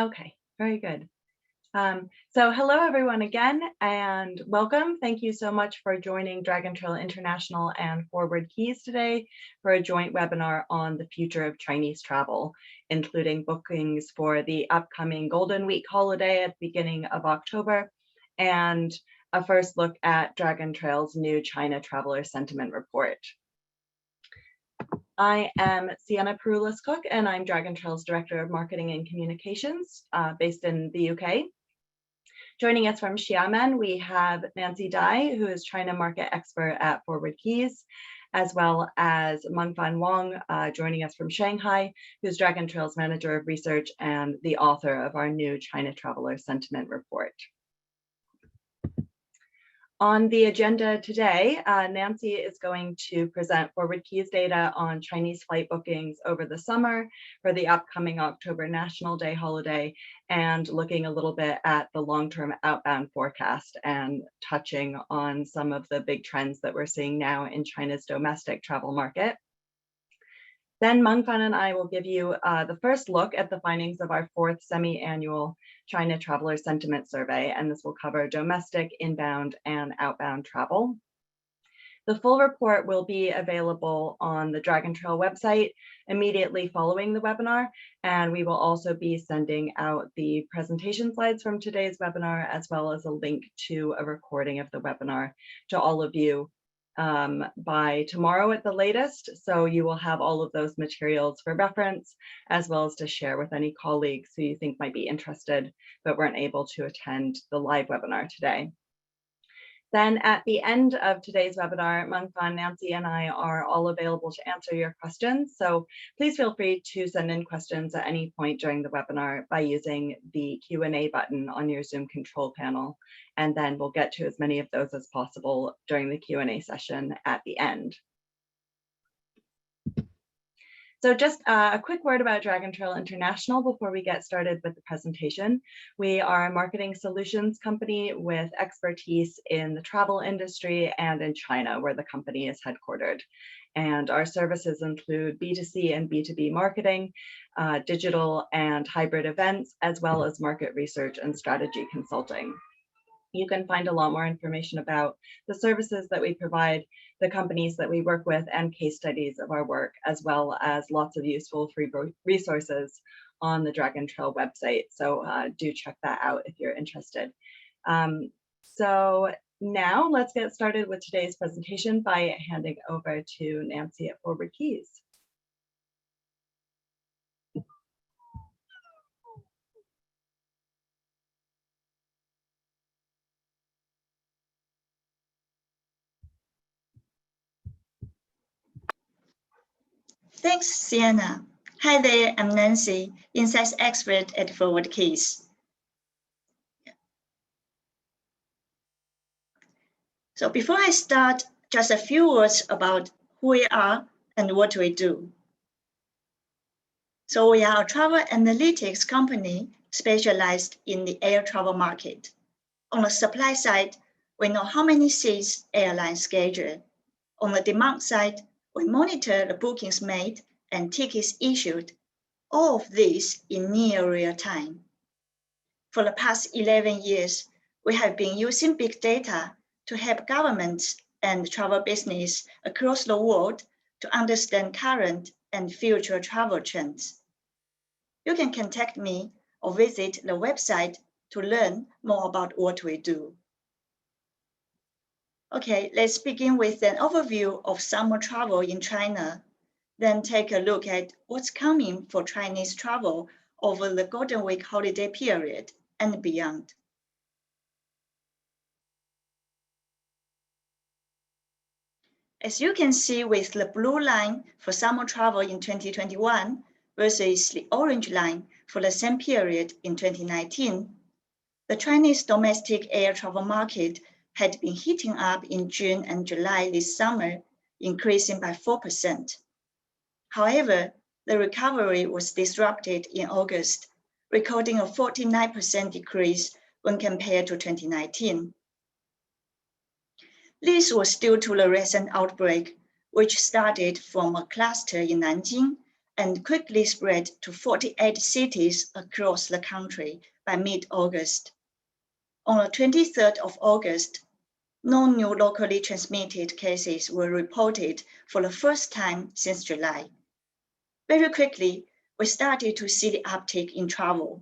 Okay, very good. So hello everyone again and welcome. Thank you so much for joining Dragon Trail International and ForwardKeys today for a joint webinar on the future of Chinese travel, including bookings for the upcoming Golden Week holiday at the beginning of October and a first look at Dragon Trail's new China Traveler Sentiment Report. I am Sienna Perulis-Cook and I'm Dragon Trail's Director of Marketing and Communications based in the UK. Joining us from Xiamen, we have Nancy Dai, who is China market expert at ForwardKeys, as well as Mengfan Wang, joining us from Shanghai, who's Dragon Trail's Manager of Research and the author of our new China Traveler Sentiment Report. On the agenda today, Nancy is going to present ForwardKeys data on Chinese flight bookings over the summer for the upcoming October National Day holiday, and looking a little bit at the long-term outbound forecast and touching on some of the big trends that we're seeing now in China's domestic travel market. Then Mengfan and I will give you the first look at the findings of our fourth semi-annual China Traveler Sentiment Survey, and this will cover domestic, inbound, and outbound travel. The full report will be available on the Dragon Trail website immediately following the webinar, and we will also be sending out the presentation slides from today's webinar, as well as a link to a recording of the webinar to all of you by tomorrow at the latest. So you will have all of those materials for reference, as well as to share with any colleagues who you think might be interested but weren't able to attend the live webinar today. Then at the end of today's webinar, Mengfan, Nancy, and I are all available to answer your questions. So please feel free to send in questions at any point during the webinar by using the Q&A button on your Zoom control panel. And then we'll get to as many of those as possible during the Q&A session at the end. So just a quick word about Dragon Trail International before we get started with the presentation. We are a marketing solutions company with expertise in the travel industry and in China, where the company is headquartered. And our services include B2C and B2B marketing, digital and hybrid events, as well as market research and strategy consulting. You can find a lot more information about the services that we provide, the companies that we work with, and case studies of our work, as well as lots of useful free resources on the Dragon Trail website. So do check that out if you're interested. So now let's get started with today's presentation by handing over to Nancy at ForwardKeys. Thanks, Sienna. Hi there, I'm Nancy, Insights Expert at ForwardKeys. So before I start, just a few words about who we are and what we do. So we are a travel analytics company specialized in the air travel market. On the supply side, we know how many seats airlines schedule. On the demand side, we monitor the bookings made and tickets issued, all of this in near real time. For the past 11 years, we have been using big data to help governments and travel business across the world to understand current and future travel trends. You can contact me or visit the website to learn more about what we do. Okay, let's begin with an overview of summer travel in China, then take a look at what's coming for Chinese travel over the Golden Week holiday period and beyond. As you can see with the blue line for summer travel in 2021 versus the orange line for the same period in 2019, the Chinese domestic air travel market had been heating up in June and July this summer, increasing by 4%. However, the recovery was disrupted in August, recording a 49% decrease when compared to 2019. This was due to the recent outbreak, which started from a cluster in Nanjing and quickly spread to 48 cities across the country by mid-August. On the 23rd of August, no new locally transmitted cases were reported for the first time since July. Very quickly, we started to see the uptick in travel.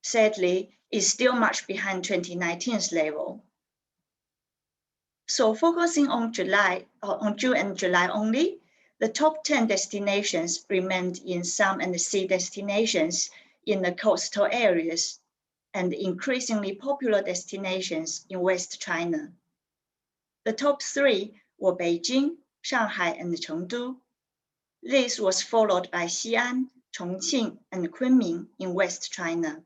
Sadly, it's still much behind 2019's level. So focusing on June and July only, the top 10 destinations remained in some and sea destinations in the coastal areas and increasingly popular destinations in West China. The top 3 were Beijing, Shanghai, and Chengdu. This was followed by Xi'an, Chongqing, and Kunming in West China.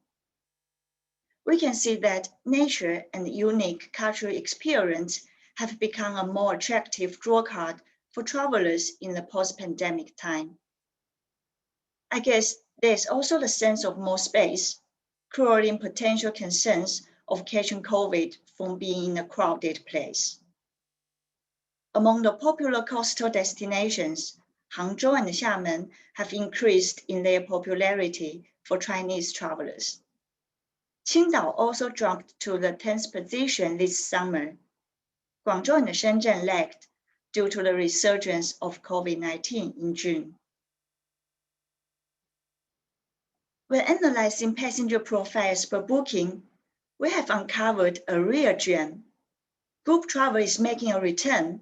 We can see that nature and unique cultural experience have become a more attractive drawcard for travelers in the post-pandemic time. I guess there's also the sense of more space, curing potential concerns of catching COVID from being in a crowded place. Among the popular coastal destinations, Hangzhou and Xiamen have increased in their popularity for Chinese travelers. Qingdao also jumped to the 10th position this summer. Guangzhou and Shenzhen lagged due to the resurgence of COVID-19 in June. When analyzing passenger profiles per booking, we have uncovered a rare gem. Group travel is making a return.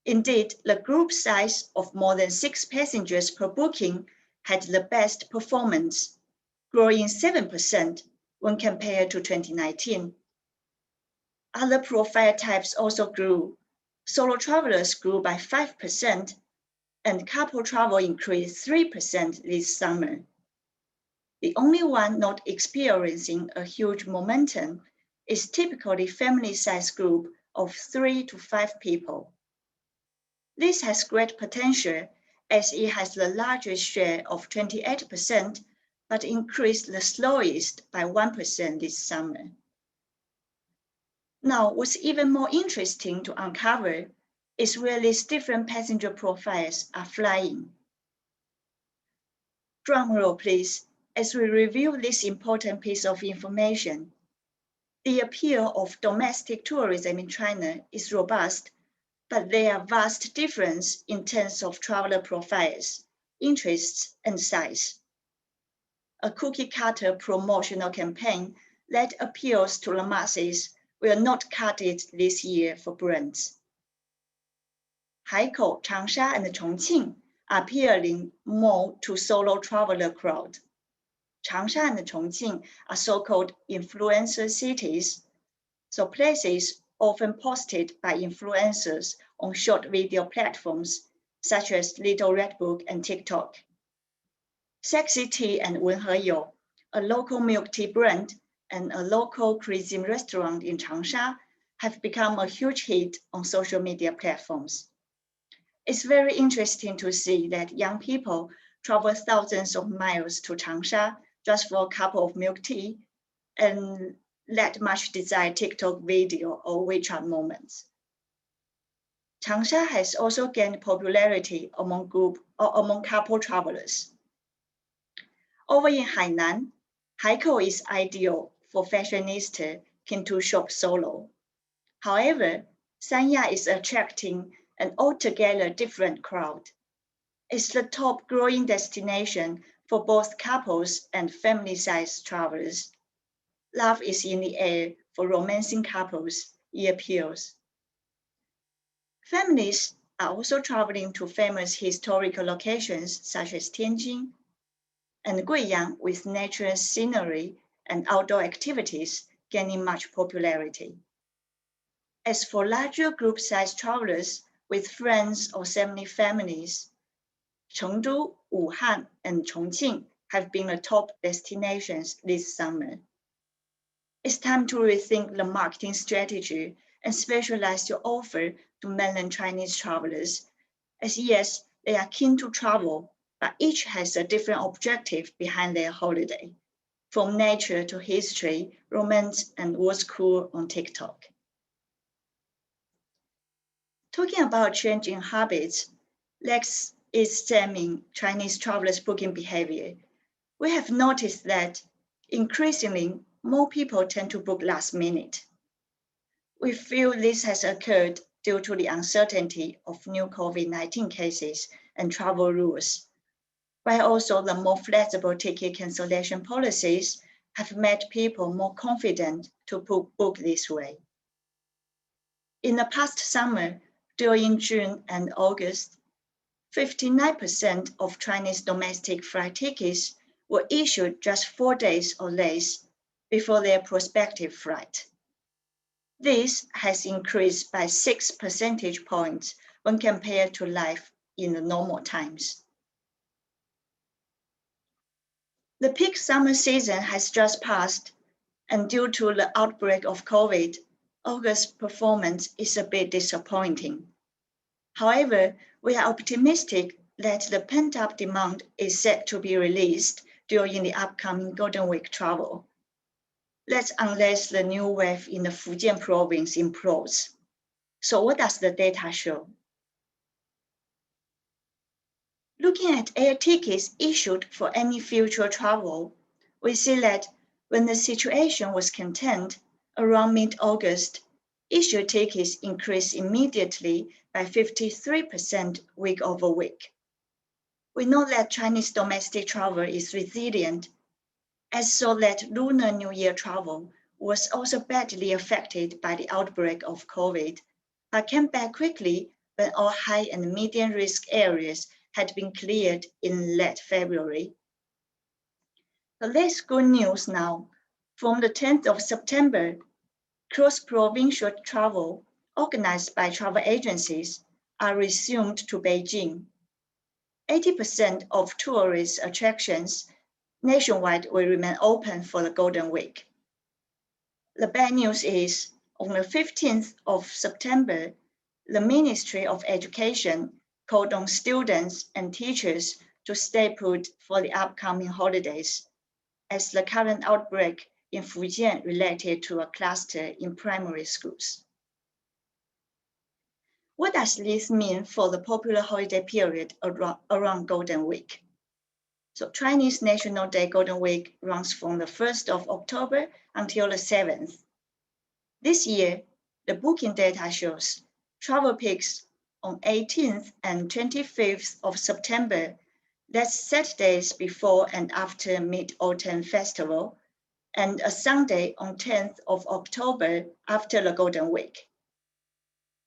Indeed, the group size of more than 6 passengers per booking had the best performance, growing 7% when compared to 2019. Other profile types also grew. Solo travelers grew by 5%, and couple travel increased 3% this summer. The only one not experiencing a huge momentum is typically family-sized group of 3 to 5 people. This has great potential as it has the largest share of 28%, but increased the slowest by 1% this summer. Now, what's even more interesting to uncover is where these different passenger profiles are flying. Drum roll, please, as we review this important piece of information. The appeal of domestic tourism in China is robust, but there are vast differences in terms of traveler profiles, interests, and size. A cookie-cutter promotional campaign that appeals to the masses will not cut it this year for brands. Haikou, Changsha, and Chongqing are appealing more to solo traveler crowd. Changsha and Chongqing are so-called influencer cities, so places often posted by influencers on short video platforms such as Little Red Book and TikTok. Sexy Tea and Wenheyou, a local milk tea brand and a local cuisine restaurant in Changsha, have become a huge hit on social media platforms. It's very interesting to see that young people travel thousands of miles to Changsha just for a cup of milk tea and that much desired TikTok video or WeChat moments. Changsha has also gained popularity among couple travelers. Over in Hainan, Haikou is ideal for fashionistas keen to shop solo. However, Sanya is attracting an altogether different crowd. It's the top growing destination for both couples and family-sized travelers. Love is in the air for romancing couples, it appeals. Families are also traveling to famous historical locations such as Tianjin and Guiyang, with natural scenery and outdoor activities gaining much popularity. As for larger group-sized travelers with friends or semi-families, Chengdu, Wuhan, and Chongqing have been the top destinations this summer. It's time to rethink the marketing strategy and specialize your offer to mainland Chinese travelers, as yes, they are keen to travel, but each has a different objective behind their holiday, from nature to history, romance, and what's cool on TikTok. Talking about changing habits, let's is stemming Chinese travelers' booking behavior, we have noticed that increasingly more people tend to book last minute. We feel this has occurred due to the uncertainty of new COVID-19 cases and travel rules, while also the more flexible ticket cancellation policies have made people more confident to book this way. In the past summer, during June and August, 59% of Chinese domestic flight tickets were issued just 4 days or less before their prospective flight. This has increased by 6 percentage points when compared to life in the normal times. The peak summer season has just passed, and due to the outbreak of COVID, August's performance is a bit disappointing. However, we are optimistic that the pent-up demand is set to be released during the upcoming Golden Week travel. That's unless the new wave in the Fujian province implodes. So what does the data show? Looking at air tickets issued for any future travel, we see that when the situation was contained around mid-August, issued tickets increased immediately by 53% week over week. We know that Chinese domestic travel is resilient, as so that Lunar New Year travel was also badly affected by the outbreak of COVID, but came back quickly when all high and medium risk areas had been cleared in late February. But there's good news now. From the 10th of September, cross-provincial travel organized by travel agencies are resumed to Beijing. 80% of tourist attractions nationwide will remain open for the Golden Week. The bad news is, on the 15th of September, the Ministry of Education called on students and teachers to stay put for the upcoming holidays, as the current outbreak in Fujian related to a cluster in primary schools. What does this mean for the popular holiday period around Golden Week? So Chinese National Day Golden Week runs from the 1st of October until the 7th. This year, the booking data shows travel peaks on 18th and 25th of September, that's Saturdays before and after Mid-Autumn Festival, and a Sunday on 10th of October after the Golden Week.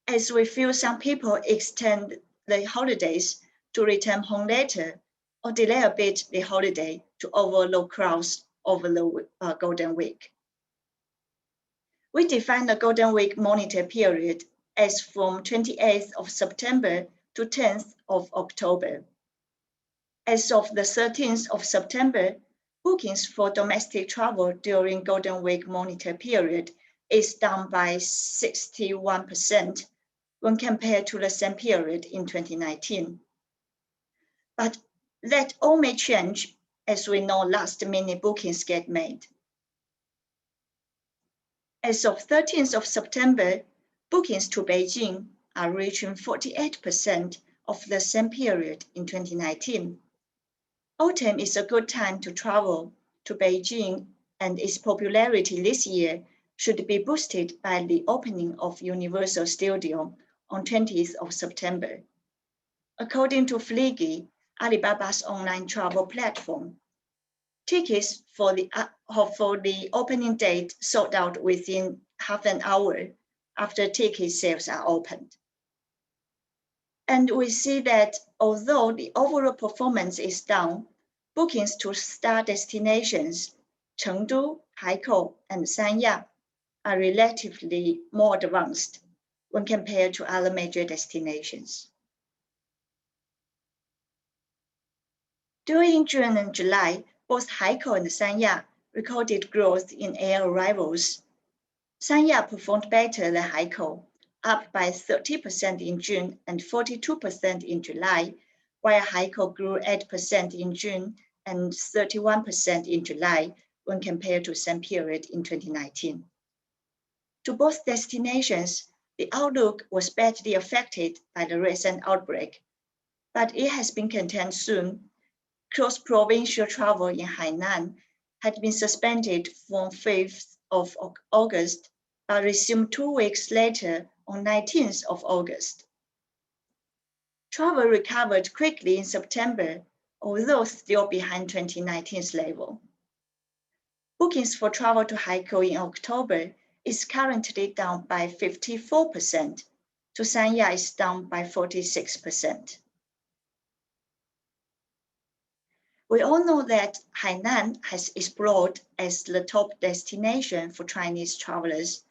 As we feel some people extend the holidays to return home later or delay a bit the holiday to overload crowds over the Golden Week. We define the Golden Week monitor period as from 28th of September to 10th of October. As of the 13th of September, bookings for domestic travel during Golden Week monitor period is down by 61% when compared to the same period in 2019. But that all may change as we know last-minute bookings get made. As of 13th of September, bookings to Beijing are reaching 48% of the same period in 2019. Autumn is a good time to travel to Beijing, and its popularity this year should be boosted by the opening of Universal Studios on 20th of September. According to Fliggy, Alibaba's online travel platform, tickets for the opening date sold out within half an hour after ticket sales are opened. And we see that although the overall performance is down, bookings to star destinations, Chengdu, Haikou, and Sanya, are relatively more advanced when compared to other major destinations. During June and July, both Haikou and Sanya recorded growth in air arrivals. Sanya performed better than Haikou, up by 30% in June and 42% in July, while Haikou grew 8% in June and 31% in July when compared to the same period in 2019. To both destinations, the outlook was badly affected by the recent outbreak, but it has been contained soon. Cross-provincial travel in Hainan had been suspended from 5th of August, but resumed 2 weeks later on 19th of August. Travel recovered quickly in September, although still behind 2019's level. Bookings for travel to Haikou in October is currently down by 54%. To Sanya is down by 46%. We all know that Hainan has explored as the top destination for Chinese travelers,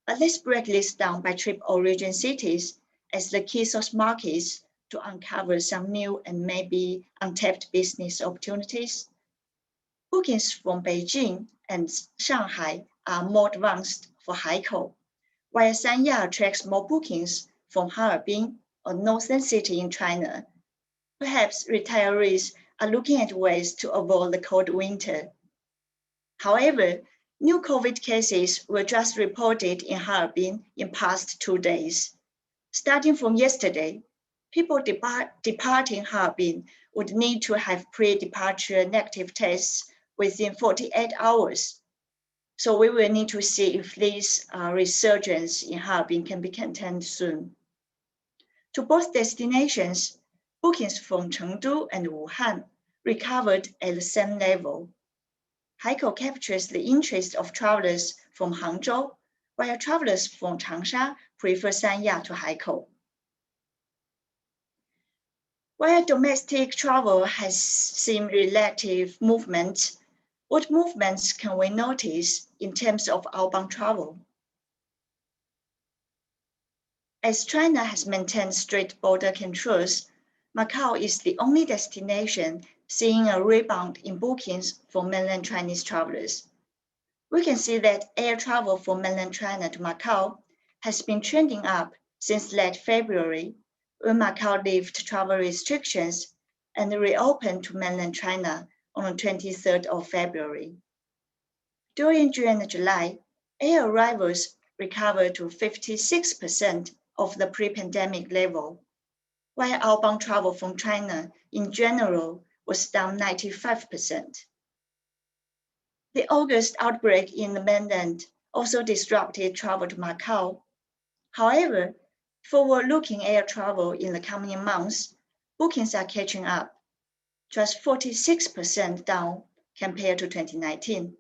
but let's break this down by trip origin cities as the key source markets to uncover some new and maybe untapped business opportunities. Bookings from Beijing and Shanghai are more advanced for Haikou, while Sanya attracts more bookings from Harbin, a northern city in China. Perhaps retirees are looking at ways to avoid the cold winter. However, new COVID cases were just reported in Harbin in past 2 days. Starting from yesterday, people departing Harbin would need to have pre-departure negative tests within 48 hours. So we will need to see if this resurgence in Harbin can be contained soon. To both destinations, bookings from Chengdu and Wuhan recovered at the same level. Haikou captures the interest of travelers from Hangzhou, while travelers from Changsha prefer Sanya to Haikou. While domestic travel has seen relative movement, what movements can we notice in terms of outbound travel? As China has maintained strict border controls, Macau is the only destination seeing a rebound in bookings for mainland Chinese travelers. We can see that air travel from mainland China to Macau has been trending up since late February, when Macau lifted travel restrictions and reopened to mainland China on the 23rd of February. During June and July, air arrivals recovered to 56% of the pre-pandemic level, while outbound travel from China in general was down 95%. The August outbreak in the mainland also disrupted travel to Macau. However, forward-looking air travel in the coming months, bookings are catching up, just 46% down compared to 2019.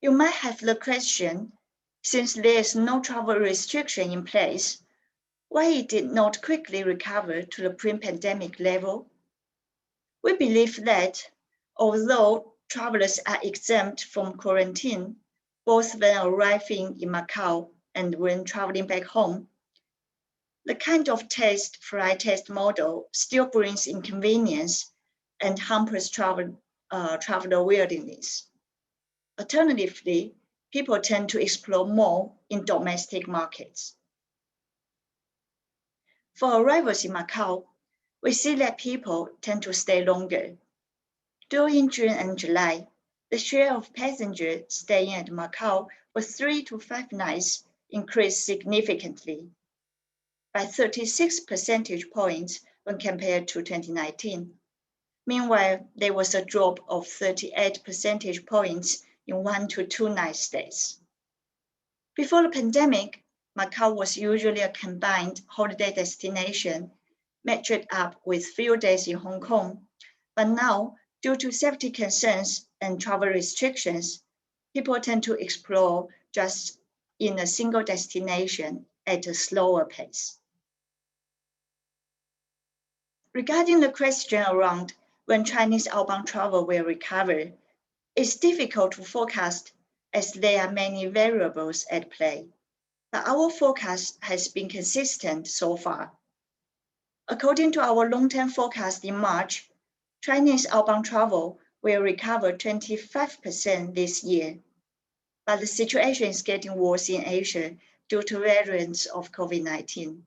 You might have the question, since there is no travel restriction in place, why it did not quickly recover to the pre-pandemic level? We believe that although travelers are exempt from quarantine, both when arriving in Macau and when traveling back home, the kind of flight test model still brings inconvenience and hampers traveler willingness. Alternatively, people tend to explore more in domestic markets. For arrivals in Macau, we see that people tend to stay longer. During June and July, the share of passengers staying at Macau for 3 to 5 nights increased significantly by 36 percentage points when compared to 2019. Meanwhile, there was a drop of 38 percentage points in 1 to 2 night stays. Before the pandemic, Macau was usually a combined holiday destination, matched up with few days in Hong Kong. But now, due to safety concerns and travel restrictions, people tend to explore just in a single destination at a slower pace. Regarding the question around when Chinese outbound travel will recover, it's difficult to forecast as there are many variables at play, but our forecast has been consistent so far. According to our long-term forecast in March, Chinese outbound travel will recover 25% this year, but the situation is getting worse in Asia due to variants of COVID-19.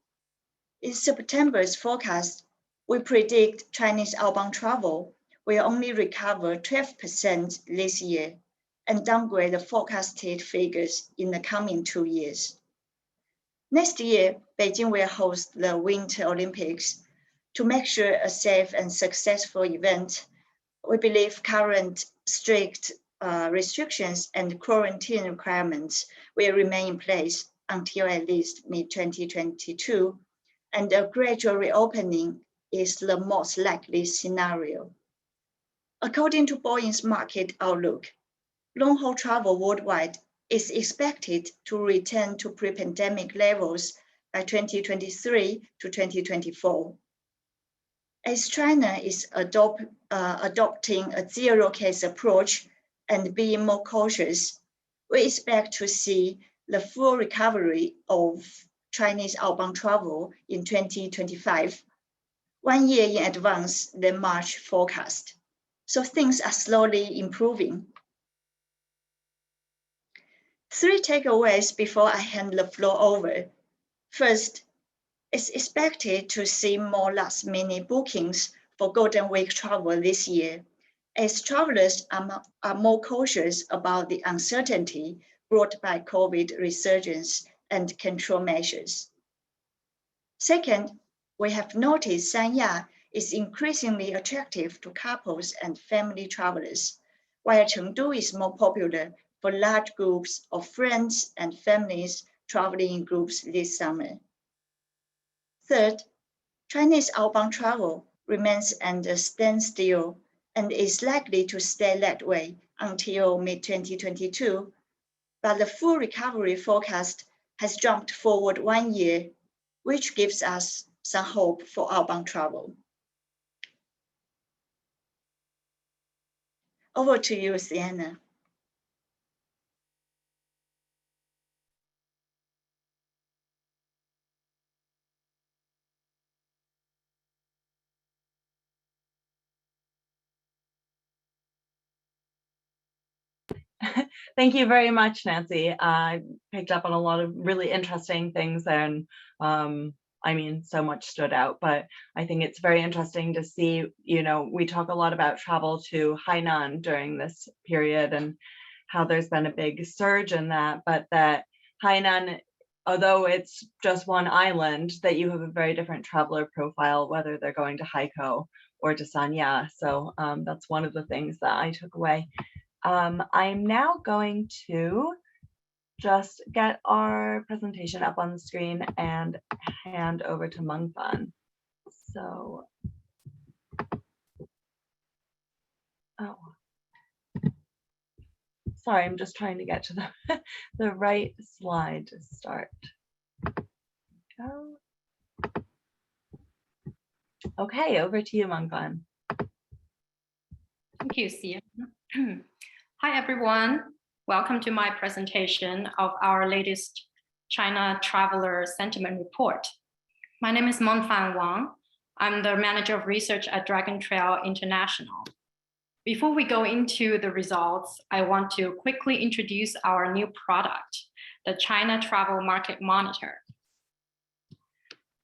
In September's forecast, we predict Chinese outbound travel will only recover 12% this year and downgrade the forecasted figures in the coming 2 years. Next year, Beijing will host the Winter Olympics, To make sure a safe and successful event, we believe current strict restrictions and quarantine requirements will remain in place until at least mid-2022, and a gradual reopening is the most likely scenario. According to Boeing's market outlook, long-haul travel worldwide is expected to return to pre-pandemic levels by 2023 to 2024. As China is adopting a zero-case approach and being more cautious, we expect to see the full recovery of Chinese outbound travel in 2025, 1 year in advance than March forecast. So things are slowly improving. 3 takeaways before I hand the floor over. First, it's expected to see more last-minute bookings for Golden Week travel this year, as travelers are more cautious about the uncertainty brought by COVID resurgence and control measures. Second, we have noticed Sanya is increasingly attractive to couples and family travelers, while Chengdu is more popular for large groups of friends and families traveling in groups this summer. Third, Chinese outbound travel remains at a standstill and is likely to stay that way until mid-2022, but the full recovery forecast has jumped forward 1 year, which gives us some hope for outbound travel. Over to you, Sienna. Thank you very much, Nancy. I picked up on a lot of really interesting things, and I mean, so much stood out, but I think it's very interesting to see, we talk a lot about travel to Hainan during this period and how there's been a big surge in that, but that Hainan, although it's just one island, that you have a very different traveler profile, whether they're going to Haikou or to Sanya. So that's one of the things that I took away. I'm now going to just get our presentation up on the screen and hand over to Mengfan. So, sorry, I'm just trying to get to the right slide to start. Go. Okay, over to you, Mengfan. Thank you, Sia. Hi, everyone. Welcome to my presentation of our latest China Traveler Sentiment Report. My name is Mengfan Wang. I'm the Manager of Research at Dragon Trail International. Before we go into the results, I want to quickly introduce our new product, the China Travel Market Monitor.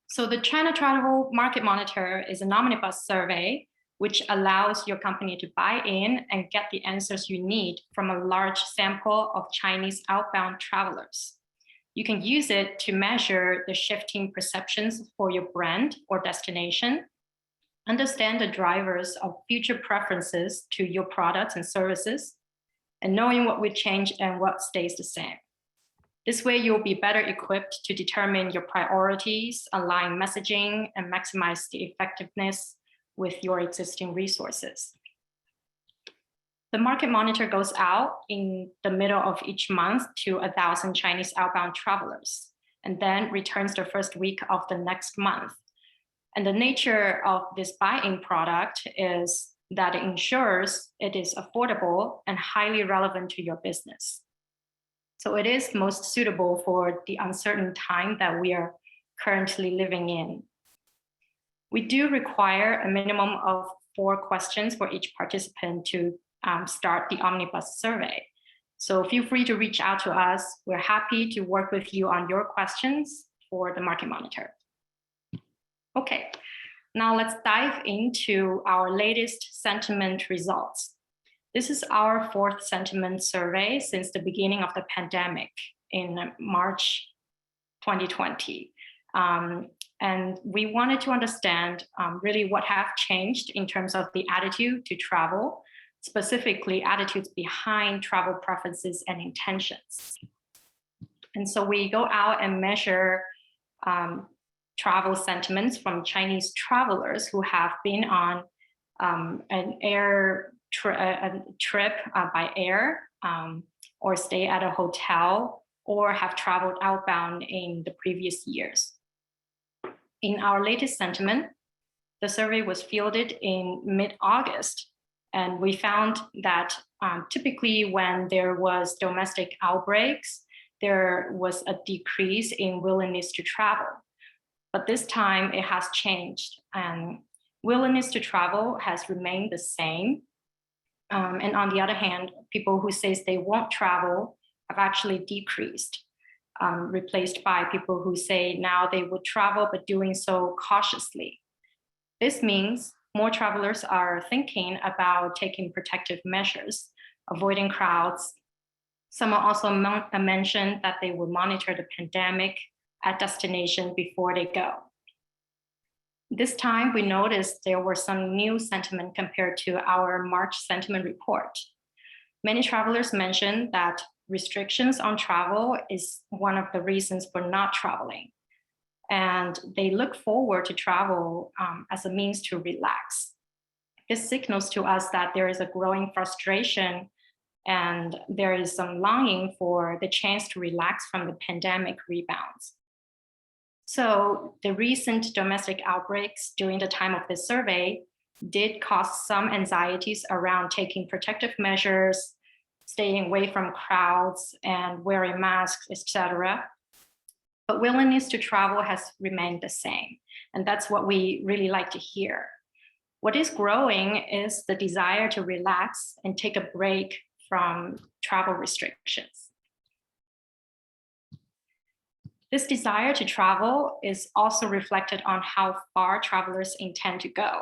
So the China Travel Market Monitor is an omnibus survey which allows your company to buy in and get the answers you need from a large sample of Chinese outbound travelers. You can use it to measure the shifting perceptions for your brand or destination, understand the drivers of future preferences to your products and services, and knowing what will change and what stays the same. This way, you'll be better equipped to determine your priorities, align messaging, and maximize the effectiveness with your existing resources. The market monitor goes out in the middle of each month to 1,000 Chinese outbound travelers, and then returns the first week of the next month. And the nature of this buy-in product is that it ensures it is affordable and highly relevant to your business. So it is most suitable for the uncertain time that we are currently living in. We do require a minimum of 4 questions for each participant to start the omnibus survey. So feel free to reach out to us. We're happy to work with you on your questions for the market monitor. Okay, now let's dive into our latest sentiment results. This is our 4th sentiment survey since the beginning of the pandemic in March 2020. And we wanted to understand really what have changed in terms of the attitude to travel, specifically attitudes behind travel preferences and intentions. And so we go out and measure travel sentiments from Chinese travelers who have been on an air trip by air, or stay at a hotel, or have traveled outbound in the previous years. In our latest sentiment, the survey was fielded in mid-August, and we found that typically when there was domestic outbreaks, there was a decrease in willingness to travel. But this time it has changed, and willingness to travel has remained the same. And on the other hand, people who say they won't travel have actually decreased, replaced by people who say now they would travel, but doing so cautiously. This means more travelers are thinking about taking protective measures, avoiding crowds. Someone also mentioned that they will monitor the pandemic at destination before they go. This time, we noticed there were some new sentiment compared to our March sentiment report. Many travelers mentioned that restrictions on travel is one of the reasons for not traveling. And they look forward to travel as a means to relax. This signals to us that there is a growing frustration and there is some longing for the chance to relax from the pandemic rebounds. So the recent domestic outbreaks during the time of this survey did cause some anxieties around taking protective measures, staying away from crowds and wearing masks, etc. But willingness to travel has remained the same. And that's what we really like to hear. What is growing is the desire to relax and take a break from travel restrictions. This desire to travel is also reflected on how far travelers intend to go.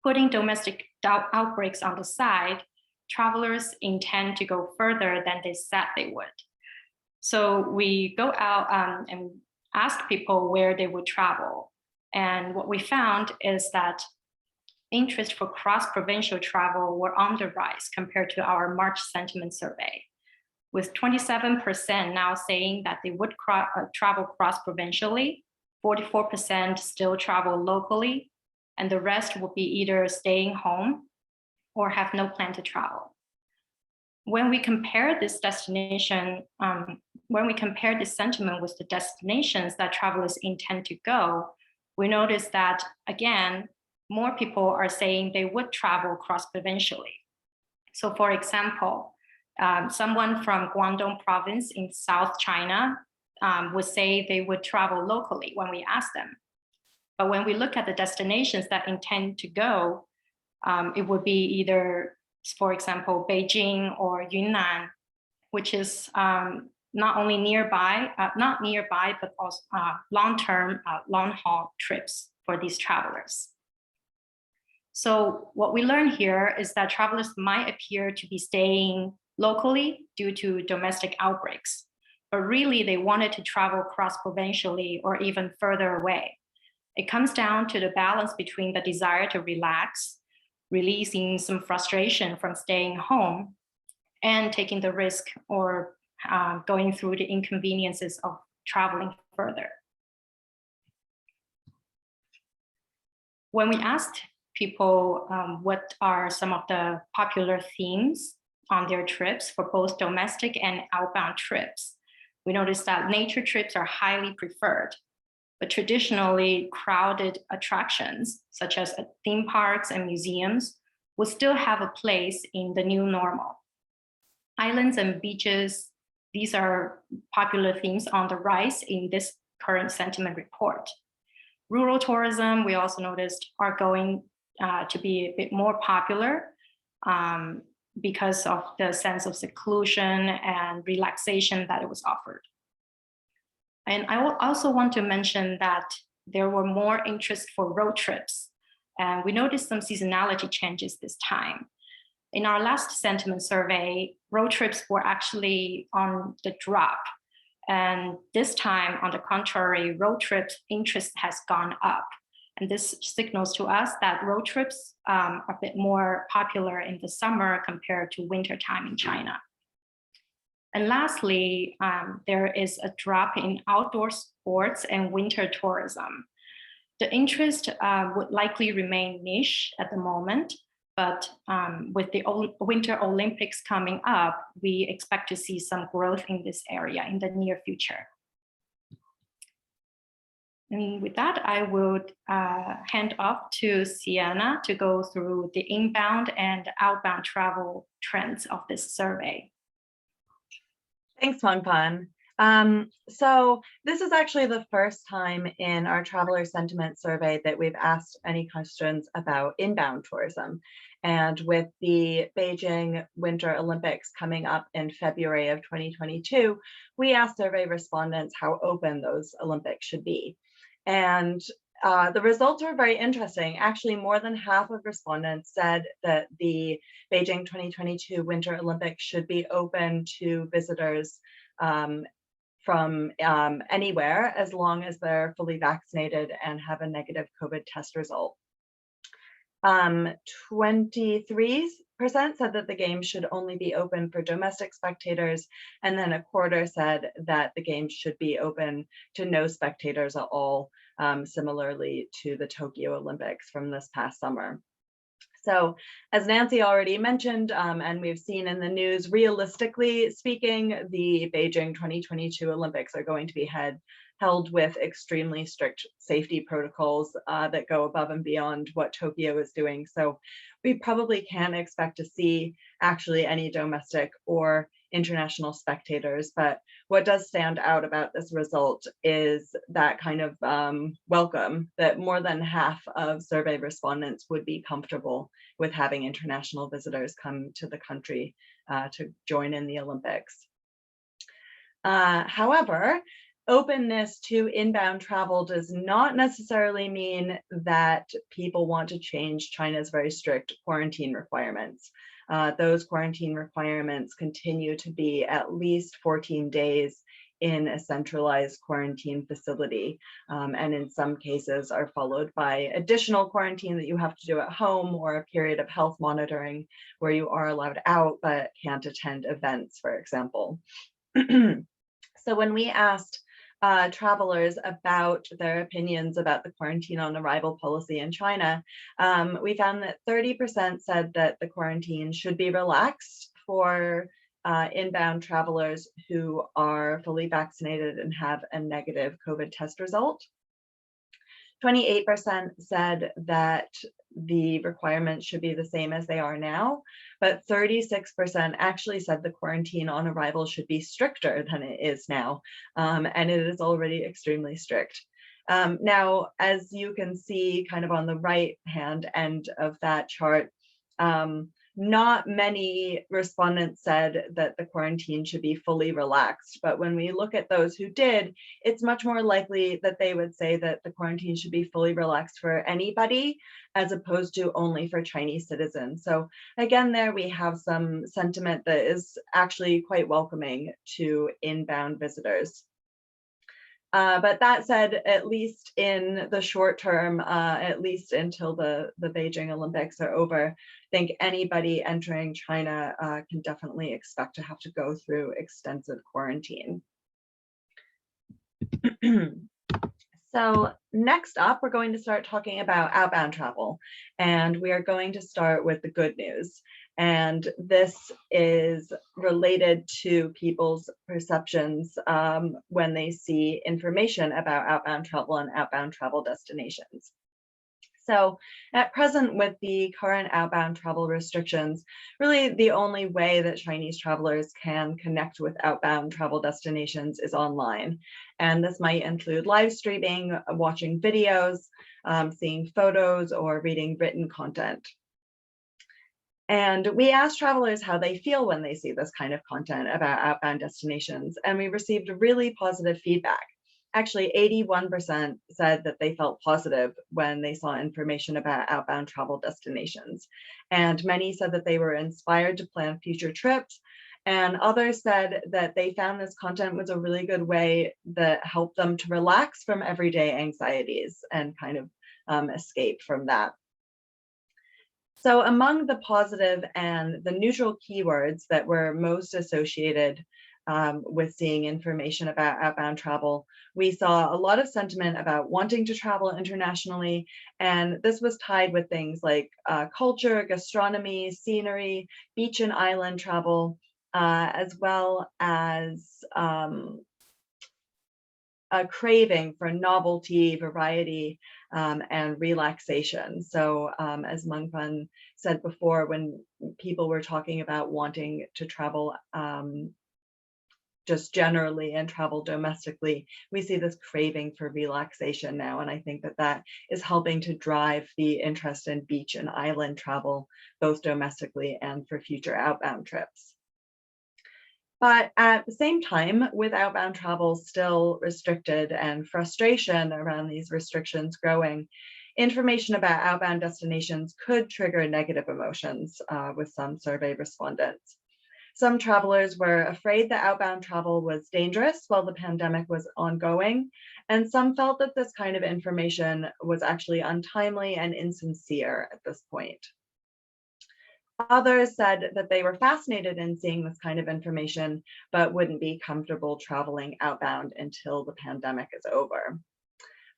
Putting domestic outbreaks on the side, travelers intend to go further than they said they would. So we go out and ask people where they would travel. And what we found is that interest for cross-provincial travel were on the rise compared to our March sentiment survey, with 27% now saying that they would travel cross-provincially, 44% still travel locally, and the rest will be either staying home or have no plan to travel. When we compare this destination, when we compare this sentiment with the destinations that travelers intend to go, we notice that, again, more people are saying they would travel cross-provincially. So for example, someone from Guangdong province in South China would say they would travel locally when we ask them. But when we look at the destinations that intend to go, it would be either, for example, Beijing or Yunnan, which is not only nearby, but also long-term, long-haul trips for these travelers. So what we learn here is that travelers might appear to be staying locally due to domestic outbreaks, but really they wanted to travel cross-provincially or even further away. It comes down to the balance between the desire to relax, releasing some frustration from staying home, and taking the risk or going through the inconveniences of traveling further. When we asked people what are some of the popular themes on their trips for both domestic and outbound trips, we noticed that nature trips are highly preferred, but traditionally crowded attractions such as theme parks and museums will still have a place in the new normal. Islands and beaches, these are popular themes on the rise in this current sentiment report. Rural tourism, we also noticed, are going to be a bit more popular because of the sense of seclusion and relaxation that it was offered. And I also want to mention that there were more interest for road trips. And we noticed some seasonality changes this time. In our last sentiment survey, road trips were actually on the drop. And this time, on the contrary, road trips interest has gone up. And this signals to us that road trips are a bit more popular in the summer compared to winter time in China. And lastly, there is a drop in outdoor sports and winter tourism. The interest would likely remain niche at the moment, but with the Winter Olympics coming up, we expect to see some growth in this area in the near future. And with that, I would hand off to Sienna to go through the inbound and outbound travel trends of this survey. Thanks, Mengpan. So this is actually the first time in our traveler sentiment survey that we've asked any questions about inbound tourism. And with the Beijing Winter Olympics coming up in February of 2022, we asked survey respondents how open those Olympics should be. And the results were very interesting. Actually, more than half of respondents said that the Beijing 2022 Winter Olympics should be open to visitors from anywhere, as long as they're fully vaccinated and have a negative COVID test result. 23% said that the game should only be open for domestic spectators, and then a quarter said that the game should be open to no spectators at all, similarly to the Tokyo Olympics from this past summer. So as Nancy already mentioned, and we've seen in the news, realistically speaking, the Beijing 2022 Olympics are going to be held with extremely strict safety protocols that go above and beyond what Tokyo is doing. So we probably can't expect to see actually any domestic or international spectators. But what does stand out about this result is that kind of welcome that more than half of survey respondents would be comfortable with having international visitors come to the country to join in the Olympics. However, openness to inbound travel does not necessarily mean that people want to change China's very strict quarantine requirements. Those quarantine requirements continue to be at least 14 days in a centralized quarantine facility, and in some cases are followed by additional quarantine that you have to do at home, or a period of health monitoring where you are allowed out but can't attend events, for example. So when we asked travelers about their opinions about the quarantine on arrival policy in China, we found that 30% said that the quarantine should be relaxed for inbound travelers who are fully vaccinated and have a negative COVID test result. 28% said that the requirements should be the same as they are now, but 36% actually said the quarantine on arrival should be stricter than it is now, and it is already extremely strict. Now, as you can see kind of on the right-hand end of that chart, not many respondents said that the quarantine should be fully relaxed, but when we look at those who did, it's much more likely that they would say that the quarantine should be fully relaxed for anybody, as opposed to only for Chinese citizens. So again, there we have some sentiment that is actually quite welcoming to inbound visitors. But that said, at least in the short term, at least until the Beijing Olympics are over, I think anybody entering China can definitely expect to have to go through extensive quarantine. So next up, we're going to start talking about outbound travel, and we are going to start with the good news. And this is related to people's perceptions when they see information about outbound travel and outbound travel destinations. So at present, with the current outbound travel restrictions, really the only way that Chinese travelers can connect with outbound travel destinations is online. And this might include live streaming, watching videos, seeing photos, or reading written content. And we asked travelers how they feel when they see this kind of content about outbound destinations, and we received really positive feedback. Actually, 81% said that they felt positive when they saw information about outbound travel destinations. And many said that they were inspired to plan future trips. And others said that they found this content was a really good way that helped them to relax from everyday anxieties and kind of escape from that. So among the positive and the neutral keywords that were most associated with seeing information about outbound travel, we saw a lot of sentiment about wanting to travel internationally. And this was tied with things like culture, gastronomy, scenery, beach and island travel, as well as a craving for novelty, variety, and relaxation. So as Mengfan said before, when people were talking about wanting to travel just generally and travel domestically, we see this craving for relaxation now. And I think that that is helping to drive the interest in beach and island travel, both domestically and for future outbound trips. But at the same time, with outbound travel still restricted and frustration around these restrictions growing, information about outbound destinations could trigger negative emotions with some survey respondents. Some travelers were afraid that outbound travel was dangerous while the pandemic was ongoing, and some felt that this kind of information was actually untimely and insincere at this point. Others said that they were fascinated in seeing this kind of information, but wouldn't be comfortable traveling outbound until the pandemic is over.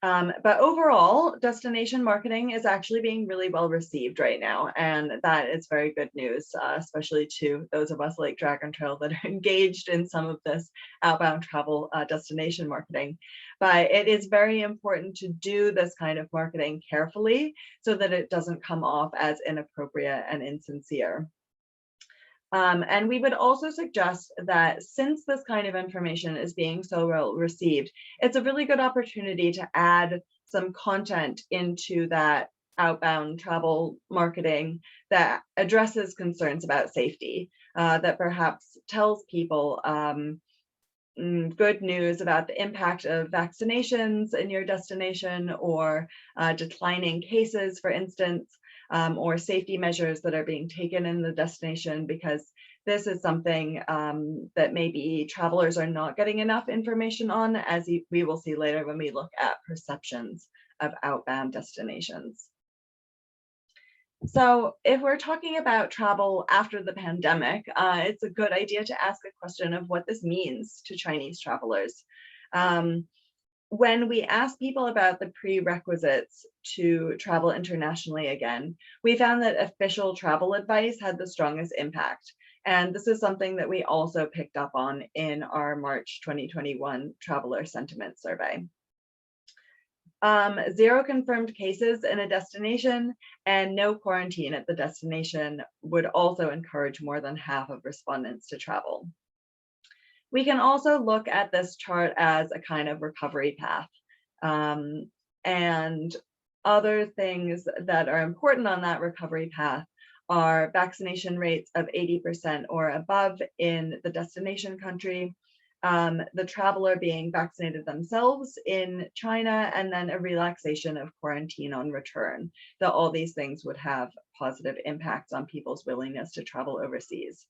But overall, destination marketing is actually being really well received right now, and that is very good news, especially to those of us like Dragon Trail that are engaged in some of this outbound travel destination marketing. But it is very important to do this kind of marketing carefully so that it doesn't come off as inappropriate and insincere. And we would also suggest that since this kind of information is being so well received, it's a really good opportunity to add some content into that outbound travel marketing that addresses concerns about safety, that perhaps tells people good news about the impact of vaccinations in your destination, or declining cases, for instance, or safety measures that are being taken in the destination, because this is something that maybe travelers are not getting enough information on, as we will see later when we look at perceptions of outbound destinations. So if we're talking about travel after the pandemic, it's a good idea to ask a question of what this means to Chinese travelers. When we asked people about the prerequisites to travel internationally again, we found that official travel advice had the strongest impact. And this is something that we also picked up on in our March 2021 traveler sentiment survey. 0 confirmed cases in a destination and no quarantine at the destination would also encourage more than half of respondents to travel. We can also look at this chart as a kind of recovery path. And other things that are important on that recovery path are vaccination rates of 80% or above in the destination country, the traveler being vaccinated themselves in China, and then a relaxation of quarantine on return. That all these things would have positive impacts on people's willingness to travel overseas.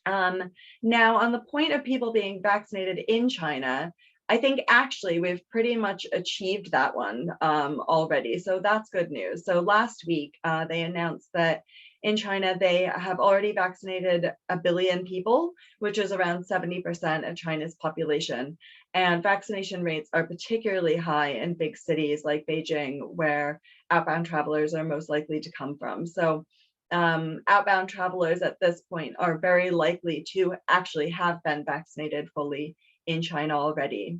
Now, on the point of people being vaccinated in China, I think actually we've pretty much achieved that one already. So that's good news. So last week, they announced that in China, they have already vaccinated 1 billion people, which is around 70% of China's population. And vaccination rates are particularly high in big cities like Beijing, where outbound travelers are most likely to come from. So outbound travelers at this point are very likely to actually have been vaccinated fully in China already.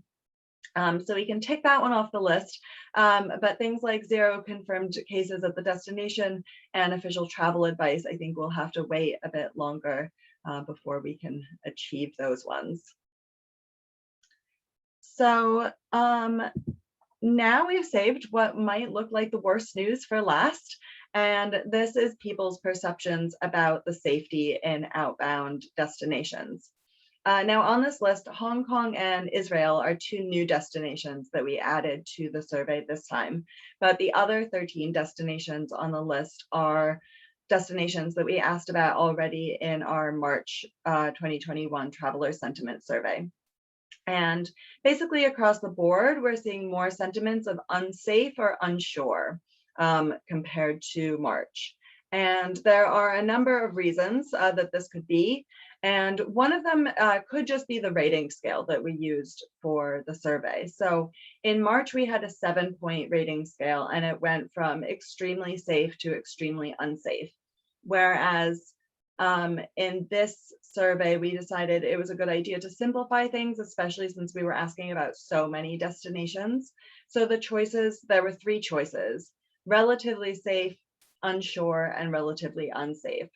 So we can tick that one off the list, but things like 0 confirmed cases at the destination and official travel advice, I think we'll have to wait a bit longer before we can achieve those ones. So now we've saved what might look like the worst news for last, and this is people's perceptions about the safety in outbound destinations. Now on this list, Hong Kong and Israel are 2 new destinations that we added to the survey this time, but the other 13 destinations on the list are destinations that we asked about already in our March 2021 Traveler Sentiment Survey. And basically across the board, we're seeing more sentiments of unsafe or unsure compared to March. And there are a number of reasons that this could be. And one of them could just be the rating scale that we used for the survey. So in March, we had a 7-point rating scale, and it went from extremely safe to extremely unsafe. Whereas in this survey, we decided it was a good idea to simplify things, especially since we were asking about so many destinations. So the choices, there were 3 choices: relatively safe, unsure, and relatively unsafe.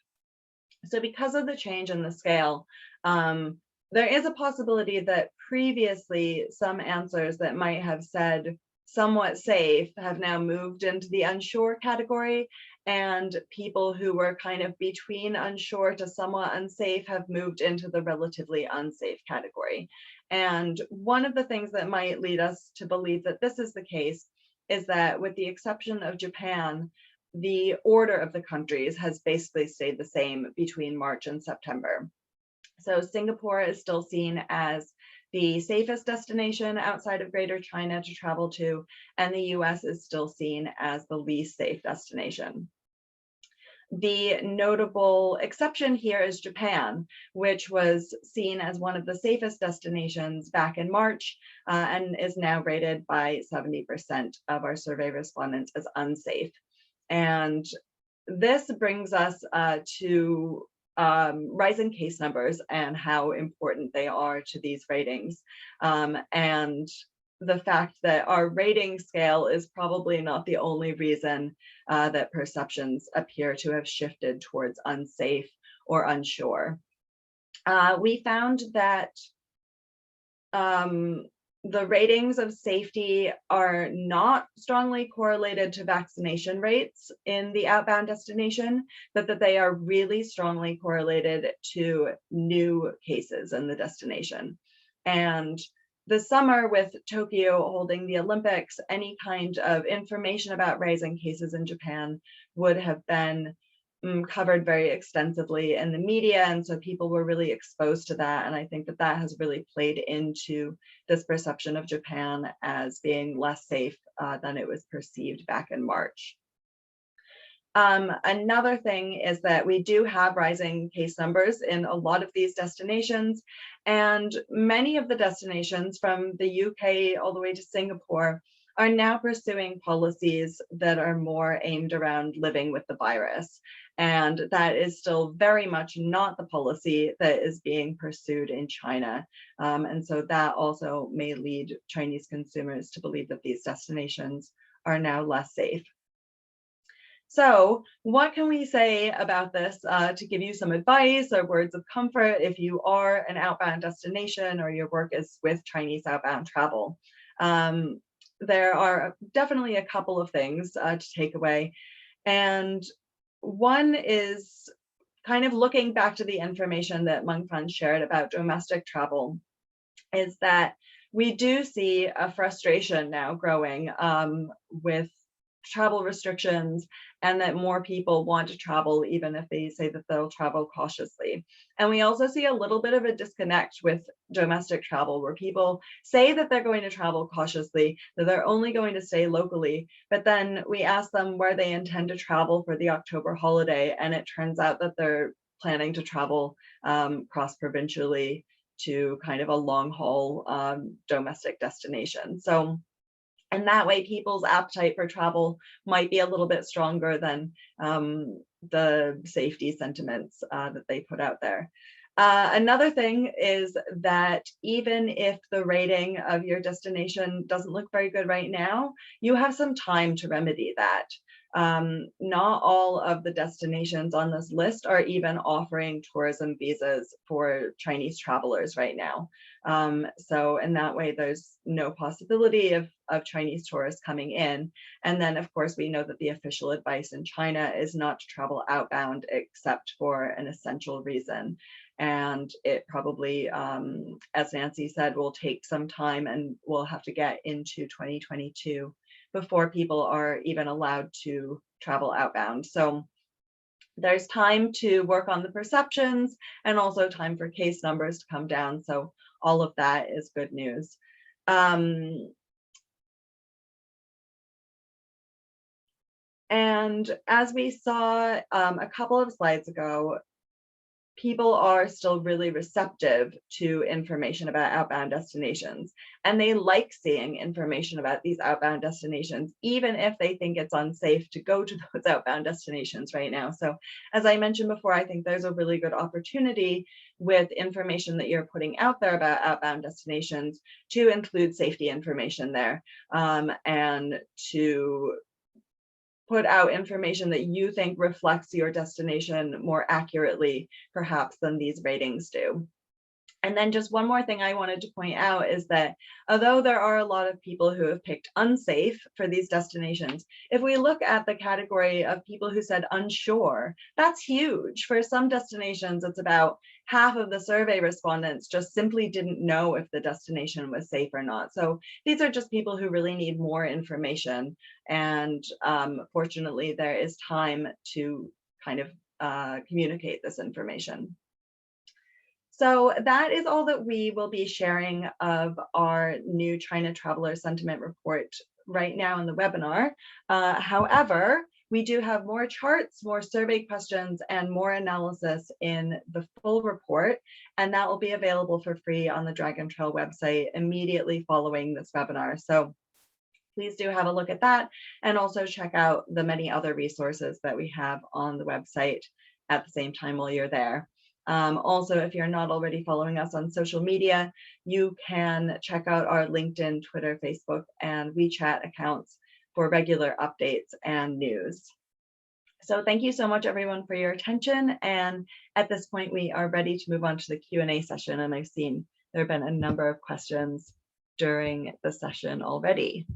So because of the change in the scale, there is a possibility that previously some answers that might have said somewhat safe have now moved into the unsure category, and people who were kind of between unsure to somewhat unsafe have moved into the relatively unsafe category. And one of the things that might lead us to believe that this is the case is that, with the exception of Japan, the order of the countries has basically stayed the same between March and September. So Singapore is still seen as the safest destination outside of Greater China to travel to, and the US is still seen as the least safe destination. The notable exception here is Japan, which was seen as one of the safest destinations back in March and is now rated by 70% of our survey respondents as unsafe. And this brings us to rising case numbers and how important they are to these ratings. And the fact that our rating scale is probably not the only reason that perceptions appear to have shifted towards unsafe or unsure. We found that the ratings of safety are not strongly correlated to vaccination rates in the outbound destination, but that they are really strongly correlated to new cases in the destination. And the summer, with Tokyo holding the Olympics, any kind of information about rising cases in Japan would have been covered very extensively in the media, and so people were really exposed to that. And I think that that has really played into this perception of Japan as being less safe than it was perceived back in March. Another thing is that we do have rising case numbers in a lot of these destinations, and many of the destinations from the UK all the way to Singapore are now pursuing policies that are more aimed around living with the virus. And that is still very much not the policy that is being pursued in China. And so that also may lead Chinese consumers to believe that these destinations are now less safe. So what can we say about this to give you some advice or words of comfort if you are an outbound destination or your work is with Chinese outbound travel? There are definitely a couple of things to take away. And one is kind of looking back to the information that Mengfan shared about domestic travel, is that we do see a frustration now growing with travel restrictions, and that more people want to travel even if they say that they'll travel cautiously. And we also see a little bit of a disconnect with domestic travel, where people say that they're going to travel cautiously, that they're only going to stay locally, but then we ask them where they intend to travel for the October holiday, and it turns out that they're planning to travel cross-provincially to kind of a long-haul domestic destination. So and that way, people's appetite for travel might be a little bit stronger than the safety sentiments that they put out there. Another thing is that even if the rating of your destination doesn't look very good right now, you have some time to remedy that. Not all of the destinations on this list are even offering tourism visas for Chinese travelers right now. So in that way, there's no possibility of Chinese tourists coming in. And then, of course, we know that the official advice in China is not to travel outbound except for an essential reason. And it probably, as Nancy said, will take some time, and we'll have to get into 2022 before people are even allowed to travel outbound. So there's time to work on the perceptions and also time for case numbers to come down. So all of that is good news. And as we saw a couple of slides ago, people are still really receptive to information about outbound destinations, and they like seeing information about these outbound destinations, even if they think it's unsafe to go to those outbound destinations right now. So as I mentioned before, I think there's a really good opportunity with information that you're putting out there about outbound destinations to include safety information there, and to put out information that you think reflects your destination more accurately, perhaps, than these ratings do. And then just one more thing I wanted to point out is that although there are a lot of people who have picked unsafe for these destinations, if we look at the category of people who said unsure, that's huge. For some destinations, it's about half of the survey respondents just simply didn't know if the destination was safe or not. So these are just people who really need more information. And fortunately, there is time to kind of communicate this information. So that is all that we will be sharing of our new China Traveler Sentiment Report right now in the webinar. However, we do have more charts, more survey questions, and more analysis in the full report, and that will be available for free on the Dragon Trail website immediately following this webinar. So please do have a look at that, and also check out the many other resources that we have on the website at the same time while you're there. Also, if you're not already following us on social media, you can check out our LinkedIn, Twitter, Facebook, and WeChat accounts for regular updates and news. So thank you so much, everyone, for your attention. And at this point, we are ready to move on to the Q&A session. And I've seen there have been a number of questions during the session already.